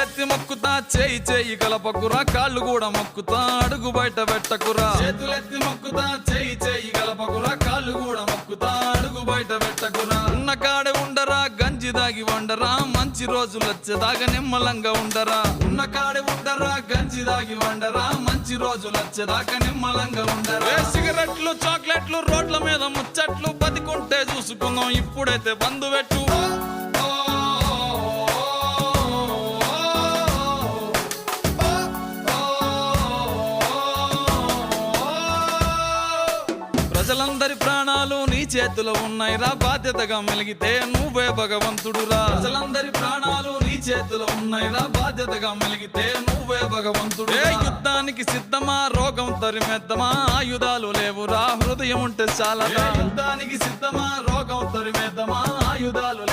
చేతులెత్తి మొక్కుతా చేయి చేయి కలపకురా కాళ్ళు కూడా మొక్కుతా అడుగు బయట పెట్టకురా చేతులెత్తి మొక్కుతా చేయి చేయి కలపకురా కాళ్ళు కూడా మొక్కుతా అడుగు బయట పెట్టకురా ఉన్న కాడే ఉండరా గంజి దాగి వండరా మంచి రోజులు వచ్చేదాకా నిమ్మలంగా ఉండరా ఉన్న కాడే ఉండరా గంజి దాగి వండరా మంచి రోజులు వచ్చేదాకా నిమ్మలంగా ఉండరా సిగరెట్లు చాక్లెట్లు రోడ్ల మీద ముచ్చట్లు బతికుంటే చూసుకుందాం ఇప్పుడైతే బంధు పెట్టు ప్రజలందరి ప్రాణాలు నీ చేతిలో ఉన్నాయిరా బాధ్యతగా మెలిగితే నువ్వే భగవంతుడురా ప్రజలందరి ప్రాణాలు నీ చేతిలో ఉన్నాయిరా బాధ్యతగా మెలిగితే నువ్వే భగవంతుడు యుద్ధానికి సిద్ధమా రోగం తరిమేద్దామా ఆయుధాలు లేవురా హృదయం ఉంటే చాలా యుద్ధానికి సిద్ధమా రోగం తరిమేద్దామా ఆయుధాలు